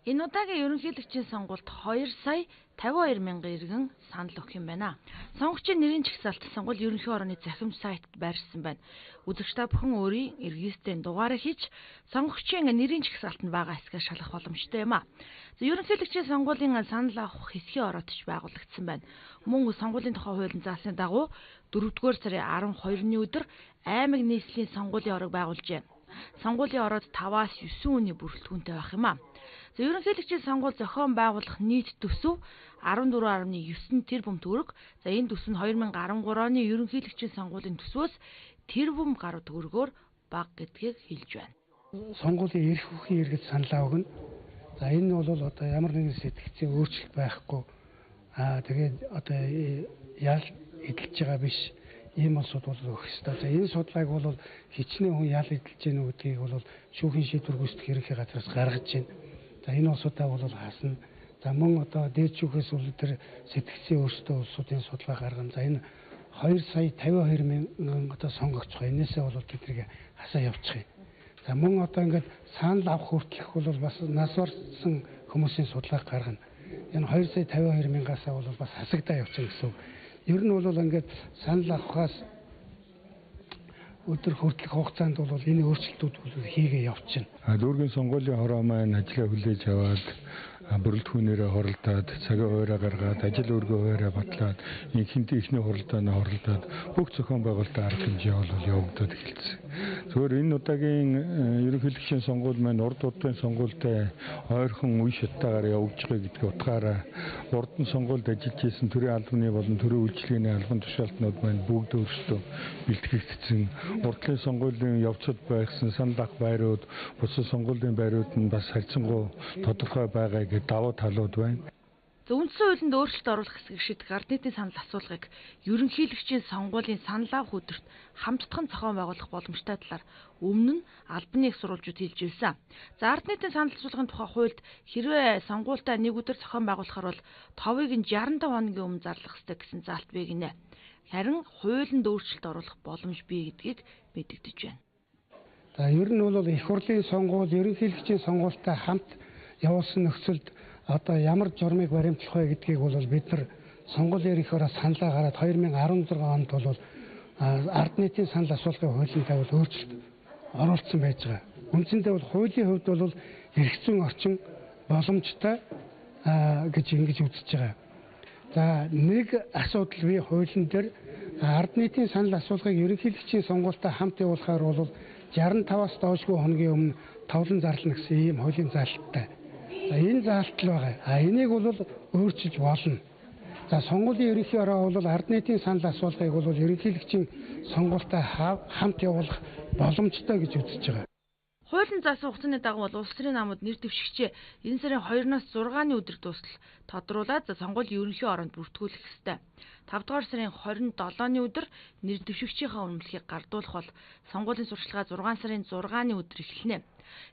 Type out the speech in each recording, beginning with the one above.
Энэ удаагийн ерөнхийлөгчийн сонгуульд 2 сая 52 мянган иргэн санал өгөх юм байна. Сонгогчийн нэрийн жагсаалт сонгуул ерөнхий орны захимж сайтад байршсан байна. Үзэгч та бүхэн өөрийн регистрийн дугаараа хийж сонгогчийн нэрийн жагсаалтанд байгаа хэсгээр шалгах боломжтой юм а. Ерөнхийлөгчийн сонгуулийн санал авах хэсгийн ороодч байгуулагдсан байна. Мөн сонгуулийн тухай хуулийн заасны дагуу 4-р сарын 12-ны өдөр аймаг нийслэлийн сонгуулийн орог байгуулжээ. Сонгуулийн ороод 5-аас 9 өдрийн бүрэлдэхүүнтэй байх юм а. Ерөнхийлөгчийн сонгуул зохион байгуулах нийт төсөв 14.9 тэрбум төгрөг. Энэ төсөв нь 2013 оны ерөнхийлөгчийн сонгуулийн төсвөөс тэрбум гаруй төгрөгөөр бага гэдгийг хэлж байна. Сонгуулийн эрх үхийн иргэд саналаа өгнө. Энэ нь бол одоо ямар нэгэн сэтгцийн өөрчлөлт байхгүй. Тэгээд одоо ял эдэлж байгаа биш. Ийм улсууд бол өгөх ёстой. Энэ судалгааг бол хичнээн хүн ял эдэлж гэнэ гэдгийг бол шүүхийн шийдвэр гүйцэтгэх ерөнхий газраас гаргаж байна. Энэ улсуудаа бол хасна. Мөн одоо дээд шүүхээс үл тэр сэтгцийн өөрсдөө улсуудын судалгаа гаргана. Энэ 2 сая 52 мянган одоо сонгогч байгаа. Энээсээ бол тэднийг хасаа явуучих юм. Мөн одоо ингээд санал авах хүртэлх бол бас нас барсан хүмүүсийн судалгаа гаргана. Энэ 2 сая 52 мянгаасаа бол бас хасагдаа явуулчих гэсэн үг. Ер нь бол ингээд санал авахаас өдөр хүртэлх хугацаанд бол энэ өөрчлөлтүүд хийгээ явчихна. Дүүргийн сонгуулийн хороо маань ажлаа хүлээж аваад бүрэлдэхүүнээрээ хоролдоод цагийн хуваараа гаргаад ажил өргөө хуваараа батлаад ихэнхдээ ихний хоролдоонд хоролдоод бүх зохион байгуулалтын арга хэмжээ бол явагдаад эхэлсэн. Зөвхөн энэ удаагийн ерөнхийлөгчийн сонгуул маань урд удаа сонгуультай ойрхон үе шаттайгаар явагдж байгаа гэдгийг утгаараа урд нь сонгуульд ажиллаж исэн төрийн албаны болон төрийн үйлчилгээний албан тушаалтнууд маань бүгд өөрсдөө бэлтгэгдсэн. Урдлын сонгуулийн явцад байсан санал авах байрууд, бусад сонгуулийн байрууд нь бас харьцангуй тодорхой байгаа гэдэг давуу талууд байна. Үндсэн хуулинд өөрчлөлт оруулах хэсэг шийдэх ард нийтийн санал асуулгыг ерөнхийлөгчийн сонгуулийн санал авах өдөрт хамтдхан зохион байгуулах боломжтой талаар өмнө нь албаны их сурвалжууд хэлж ирсэн. Ард нийтийн санал асуулгын тухай хуульд хэрвээ сонгуультай нэг өдөр зохион байгуулахаар бол товыг нь 65 хоногийн өмнө зарлах ёстой гэсэн заалт бий гинэ. Харин хуулинд өөрчлөлт оруулах боломж бий гэдгийг мэдэгдэж байна. Ер нь бол их хурлын сонгуул ерөнхийлөгчийн сонгуультай хамт явуулсан нөхцөлд одоо ямар журмыг баримтлах вэ гэдгийг бол бид нар сонгуулийн ерөнхиөрөө саналаа гараад 2016 онд бол ард нийтийн санал асуулгын хуулиндаа бол өөрчлөлт оруулсан байж байгаа. Үндсэндээ бол хуулийн хувьд бол эрх зүйн орчин боломжтой гэж ингэж үзэж байгаа. Нэг асуудал бий хуулийн дээр ард нийтийн санал асуулгыг ерөнхийлөгчийн сонгуультай хамт явуулахаар бол 65-аас доошгүй хоногийн өмнө товлон зарлана гэсэн ийм хуулийн заалттай. Энэ заалт л байгаа. Энийг бол өөрчилж болно. Сонгуулийн ерөнхий ороо бол ард нийтийн санал асуулгыг бол ерөнхийлөгчийн сонгуультай хамт явуулах боломжтой гэж үзэж байгаа. Хуулийн заасан хугацааны дагуу бол улс төрийн намууд нэр дэвшигчээ энэ сарын 2-оос 6-ны өдөр дуустал тодруулаад сонгуулийн ерөнхий ороонд бүртгүүлэх ёстой. 5-р сарын 27-ны өдөр нэр дэвшигчийнхаа үнэмлэхийг гардуулах бол сонгуулийн сурталчилгаа 6 сарын 6-ны өдөр эхэлнэ.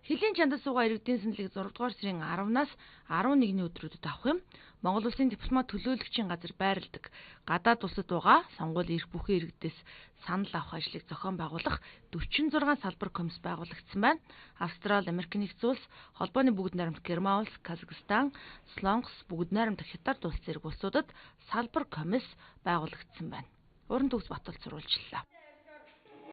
Хэлийн чандас суугаа иргэдийн саналыг 6-р сарын 10-наас 11-ний өдрүүдэд авах юм. Монгол улсын дипломат төлөөлөгчийн газар байрладаг гадаад улсад байгаа сонгуулийн эрх бүхэн иргэдээс санал авах ажлыг зохион байгуулах 46 салбар комисс байгуулагдсан байна. Австрали, Америк нэгдсэн улс, Холбооны бүгд найрамдах Герман улс, Казахстан, Солонгос, бүгд найрамдах Хятад улс зэрэг улсуудад салбар комисс байгуулагдсан байна. Уран төгс Батболд сурвалжлаа.